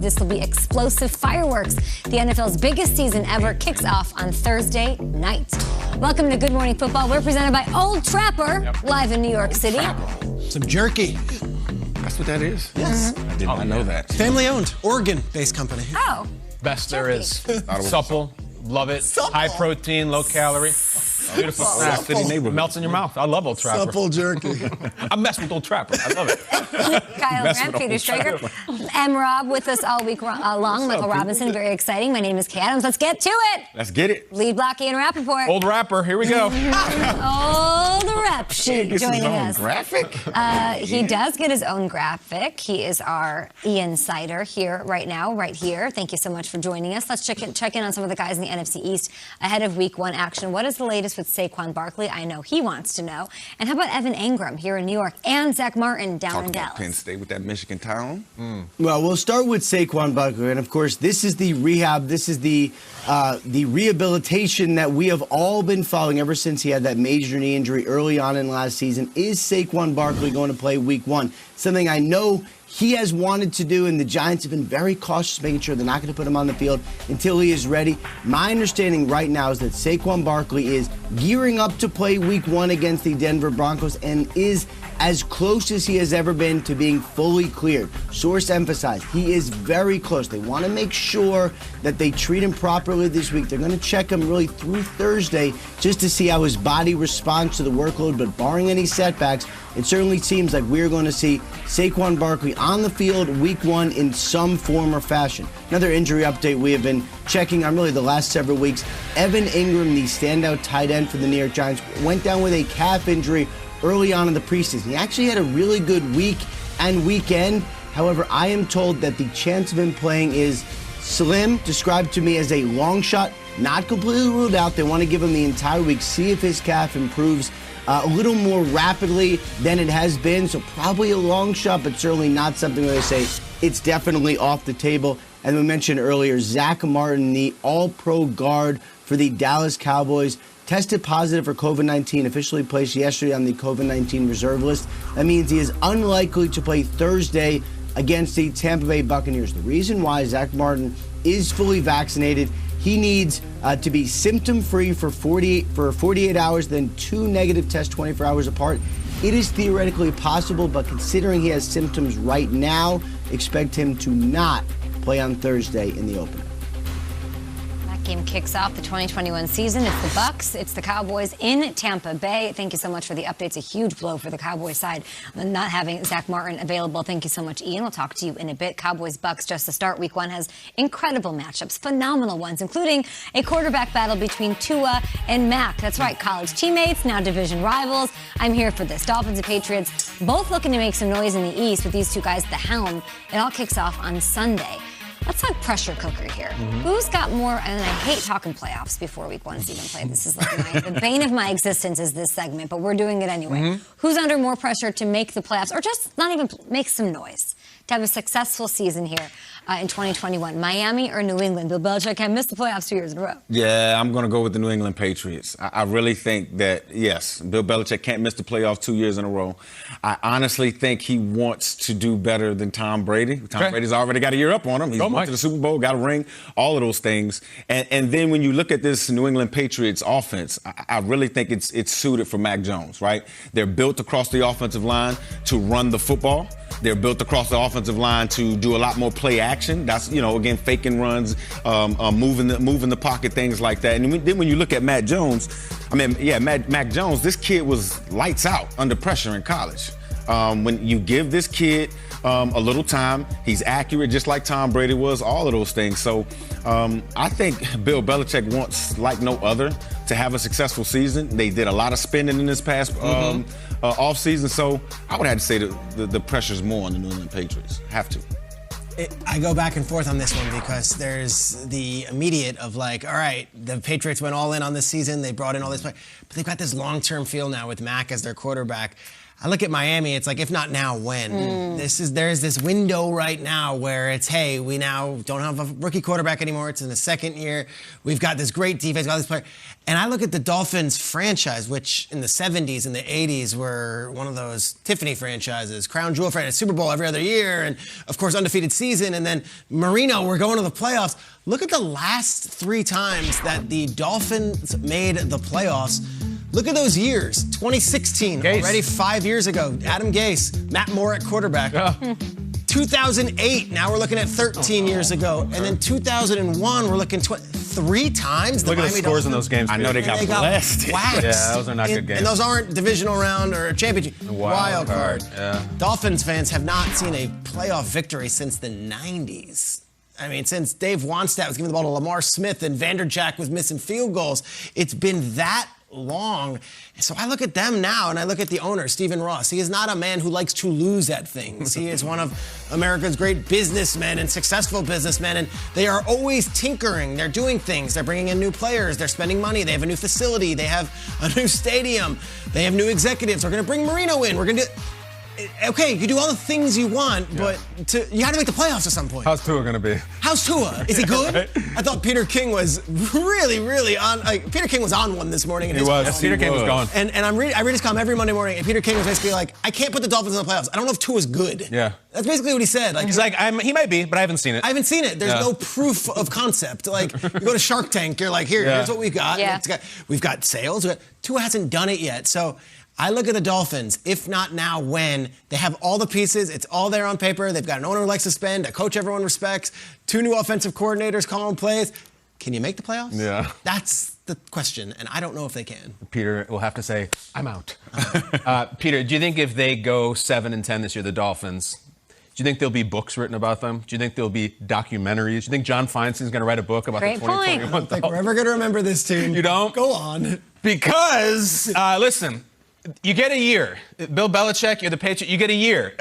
This will be explosive fireworks. The NFL's biggest season ever kicks off on Thursday night. Welcome to Good Morning Football. We're presented by Old Trapper, live in New York City. Some jerky. That's what that is? Yes. I did not know that. Family owned, Oregon-based company. Oh. Best there is. Supple. Love it. Supple. High protein, low calorie. Beautiful snack. City neighborhood. Melts in your mouth. I love Old Trapper. Supple jerky. I mess with Old Trapper. I love it. Kyle Brandt, Peter Strager, and Rob with us all week long. Michael Robinson, very exciting. My name is Kay Adams. Let's get to it. Let's get it. Lead block Ian Rappaport. Old Rapper. Here we go. Old Rap Sheet joining us. Graphic? He does get his own graphic. He is our insider here right now, right here. Thank you so much for joining us. Let's check in on some of the guys in the NFC East ahead of Week 1 action. What is the latest with Saquon Barkley? I know he wants to know. And how about Evan Ingram here in New York and Zach Martin down in Dallas? Penn State with that Michigan town. Well, we'll start with Saquon Barkley, and of course, this is the rehab. This is the rehabilitation that we have all been following ever since he had that major knee injury early on in last season. Is Saquon Barkley going to play Week 1? Something I know he has wanted to do, and the Giants have been very cautious, making sure they're not going to put him on the field until he is ready. My understanding right now is that Saquon Barkley is gearing up to play Week 1 against the Denver Broncos and is as close as he has ever been to being fully cleared. Source emphasized, he is very close. They want to make sure that they treat him properly this week. They're going to check him really through Thursday just to see how his body responds to the workload, but barring any setbacks, it certainly seems like we're going to see Saquon Barkley on the field Week 1 in some form or fashion. Another injury update we have been checking on really the last several weeks. Evan Ingram, the standout tight end for the New York Giants, went down with a calf injury early on in the preseason. He actually had a really good week and weekend. However, I am told that the chance of him playing is slim, described to me as a long shot, not completely ruled out. They want to give him the entire week, see if his calf improves a little more rapidly than it has been. So probably a long shot, but certainly not something where they say it's definitely off the table. And we mentioned earlier, Zach Martin, the all-pro guard for the Dallas Cowboys, tested positive for COVID-19, officially placed yesterday on the COVID-19 reserve list. That means he is unlikely to play Thursday against the Tampa Bay Buccaneers. The reason why Zach Martin is fully vaccinated, he needs to be symptom-free for 48 hours, then 2 negative tests 24 hours apart. It is theoretically possible, but considering he has symptoms right now, expect him to not play on Thursday in the opener. Game kicks off the 2021 season. It's the Bucs. It's the Cowboys in Tampa Bay. Thank you so much for the updates. A huge blow for the Cowboys side, not having Zach Martin available. Thank you so much, Ian. We'll talk to you in a bit. Cowboys Bucs just to start Week 1 has incredible matchups, phenomenal ones, including a quarterback battle between Tua and Mac. That's right, college teammates, now division rivals. I'm here for this. Dolphins and Patriots both looking to make some noise in the East with these two guys at the helm. It all kicks off on Sunday. Let's talk pressure cooker here. Who's got more, and I hate talking playoffs before Week 1 is even played. This is like the bane of my existence is this segment, but we're doing it anyway. Who's under more pressure to make the playoffs, or just not even make some noise, to have a successful season here in 2021? Miami or New England? Bill Belichick can't miss the playoffs 2 years in a row. Yeah, I'm going to go with the New England Patriots. I really think that, yes, Bill Belichick can't miss the playoffs 2 years in a row. I honestly think he wants to do better than Tom Brady. Tom Brady's already got a year up on him. He's went to the Super Bowl, got a ring, all of those things. And then when you look at this New England Patriots offense, I really think it's suited for Mac Jones, right? They're built across the offensive line to run the football. They're built across the offensive line to do a lot more play action. That's, again, faking runs, moving the pocket, things like that. And then when you look at Mac Jones, Mac Jones, this kid was lights out under pressure in college. When you give this kid a little time, he's accurate just like Tom Brady was, all of those things. So I think Bill Belichick wants, like no other, to have a successful season. They did a lot of spending in this past offseason. So I would have to say the pressure's more on the New England Patriots. Have to. I go back and forth on this one because there's the immediate of like, all right, the Patriots went all in on this season. They brought in all this play. But they've got this long-term feel now with Mac as their quarterback. I look at Miami, it's like, if not now, when? There's this window right now where it's, hey, we now don't have a rookie quarterback anymore. It's in the second year. We've got this great defense, got this player. And I look at the Dolphins franchise, which in the 70s and the 80s were one of those Tiffany franchises, crown jewel franchise, Super Bowl every other year, and of course, undefeated season. And then Marino, we're going to the playoffs. Look at the last 3 times that the Dolphins made the playoffs. Look at those years. 2016, Gase. already 5 years ago. Adam Gase, Matt Moore at quarterback. 2008, now we're looking at 13 years ago. And then 2001, we're looking 3 times. Look at the Miami scores in Dolphins. those games. I know they got blessed. Waxed. Yeah, those are not good games. And those aren't divisional round or championship. Wild card. Yeah. Dolphins fans have not seen a playoff victory since the 90s. I mean, since Dave Wannstedt was giving the ball to Lamar Smith and Vanderjagt was missing field goals, it's been that long. So I look at them now and I look at the owner, Stephen Ross. He is not a man who likes to lose at things. He is one of America's great businessmen and successful businessmen, and they are always tinkering. They're doing things. They're bringing in new players. They're spending money. They have a new facility. They have a new stadium. They have new executives. We're going to bring Marino in. We're going to do... Okay, you do all the things you want, but you got to make the playoffs at some point. How's Tua going to be? How's Tua? Is he good? Right? I thought Peter King was really on. Peter King was on one this morning. In He his was. column. Peter King was gone. And I read his column every Monday morning, and Peter King was basically like, I can't put the Dolphins in the playoffs. I don't know if Tua's good. Yeah. That's basically what he said. Like, He's like, he might be, but I haven't seen it. I haven't seen it. There's no proof of concept. Like, you go to Shark Tank, you're like, here's what we've got. Yeah. We've got sales. Tua hasn't done it yet. So I look at the Dolphins, if not now, when. They have all the pieces. It's all there on paper. They've got an owner who likes to spend, a coach everyone respects, 2 new offensive coordinators calling plays. Can you make the playoffs? Yeah. That's the question, and I don't know if they can. Peter will have to say, I'm out. Peter, do you think if they go 7-10 this year, the Dolphins, do you think there'll be books written about them? Do you think there'll be documentaries? Do you think John Feinstein's going to write a book about Great the 2021 I don't think we're ever going to remember this team. You don't? Go on. Because, listen, you get a year. Bill Belichick, you're the Patriot. You get a year.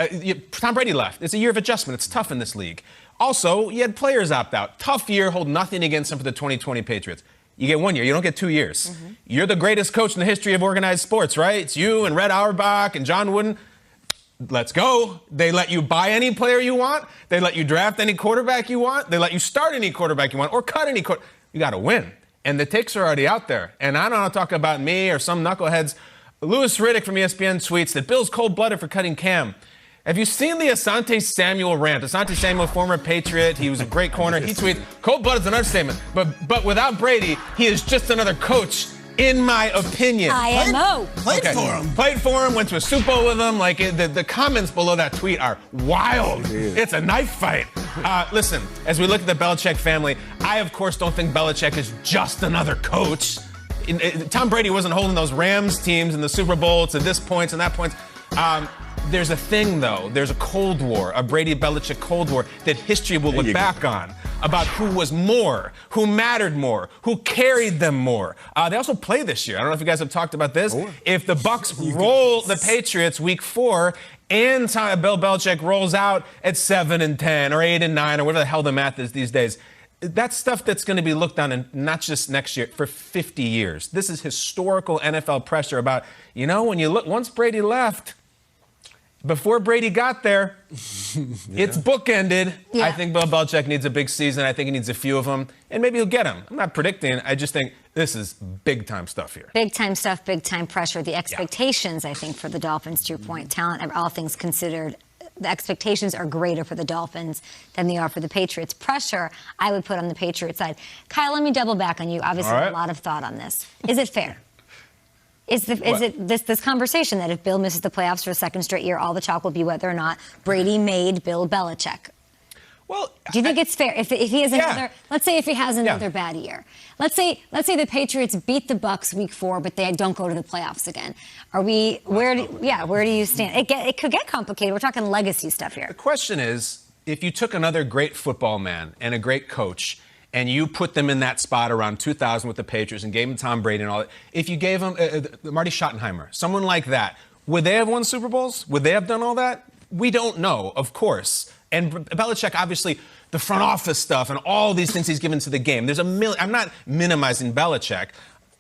Tom Brady left. It's a year of adjustment. It's tough in this league. Also, you had players opt out. Tough year. Hold nothing against them for the 2020 Patriots. You get 1 year. You don't get 2 years. You're the greatest coach in the history of organized sports, right? It's you and Red Auerbach and John Wooden. Let's go. They let you buy any player you want. They let you draft any quarterback you want. They let you start any quarterback you want or cut any quarterback. You got to win. And the takes are already out there. And I don't want to talk about me or some knuckleheads. Louis Riddick from ESPN tweets that Bill's cold-blooded for cutting Cam. Have you seen the Asante Samuel rant? Asante Samuel, former Patriot, he was a great corner. He tweets, cold-blooded is an understatement, but without Brady, he is just another coach, in my opinion. IMO. Played for him. Played for him, went to a Super Bowl with him. Like, the comments below that tweet are wild. It's a knife fight. Listen, as we look at the Belichick family, I, of course, don't think Belichick is just another coach. Tom Brady wasn't holding those Rams teams in the Super Bowl to this point and that point. There's a thing, though. There's a Cold War, a Brady-Belichick Cold War that history will look back on about who was more, who mattered more, who carried them more. They also play this year. I don't know if you guys have talked about this. If the Bucs roll the Patriots week 4 and Bill Belichick rolls out at 7-10 or 8-9 or whatever the hell the math is these days, that's stuff that's going to be looked on, and not just next year, for 50 years. This is historical NFL pressure about, when you look, once Brady left, before Brady got there, it's bookended. Yeah. I think Bill Belichick needs a big season. I think he needs a few of them, and maybe he'll get them. I'm not predicting. I just think this is big-time stuff here. Big-time stuff, big-time pressure. The expectations, I think, for the Dolphins, to your point, talent, all things considered, the expectations are greater for the Dolphins than they are for the Patriots. Pressure, I would put on the Patriots side. Kyle, let me double back on you. Obviously, a lot of thought on this. Is it fair? Is it this conversation that if Bill misses the playoffs for a second straight year, all the talk will be whether or not Brady made Bill Belichick? Well, do you think it's fair if he has another? Let's say if he has another bad year. Let's say the Patriots beat the Bucs week 4, but they don't go to the playoffs again. Where do you stand? It could get complicated. We're talking legacy stuff here. The question is, if you took another great football man and a great coach, and you put them in that spot around 2000 with the Patriots and gave them Tom Brady and all that, if you gave them Marty Schottenheimer, someone like that, would they have won Super Bowls? Would they have done all that? We don't know, of course. And Belichick, obviously, the front office stuff and all these things he's given to the game. There's a million. I'm not minimizing Belichick.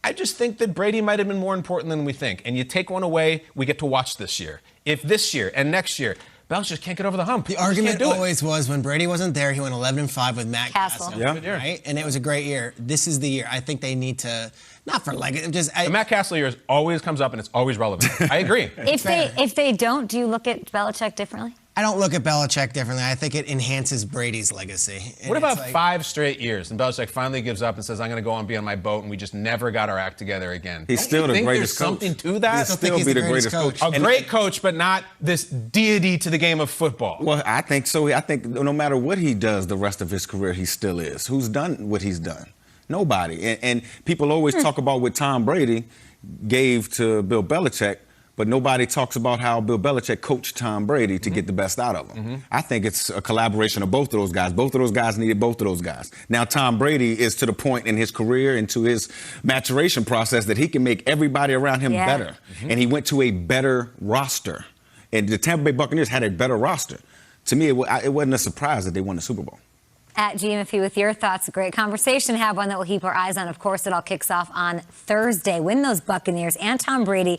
I just think that Brady might have been more important than we think. And you take one away, we get to watch this year. If this year and next year, Belichick can't get over the hump. The argument always was when Brady wasn't there, he went 11-5 with Matt Castle. Yeah. Right? And it was a great year. This is the year. I think they need to, not for like, just. The Matt Castle year always comes up and it's always relevant. I agree. If they don't, do you look at Belichick differently? I don't look at Belichick differently. I think it enhances Brady's legacy. And What about it's like, 5 straight years? And Belichick finally gives up and says, I'm going to go and be on my boat, and we just never got our act together again. He's still the greatest coach. There's something to that? He'll still be the greatest coach. A great coach, but not this deity to the game of football. Well, I think so. I think no matter what he does the rest of his career, he still is. Who's done what he's done? Nobody. And people always talk about what Tom Brady gave to Bill Belichick, but nobody talks about how Bill Belichick coached Tom Brady to get the best out of him. I think it's a collaboration of both of those guys. Both of those guys needed both of those guys. Now, Tom Brady is to the point in his career and to his maturation process that he can make everybody around him better. And he went to a better roster. And the Tampa Bay Buccaneers had a better roster. To me, it wasn't a surprise that they won the Super Bowl. At GMFB with your thoughts. A great conversation. Have one that we'll keep our eyes on. Of course, it all kicks off on Thursday. Win those Buccaneers and Tom Brady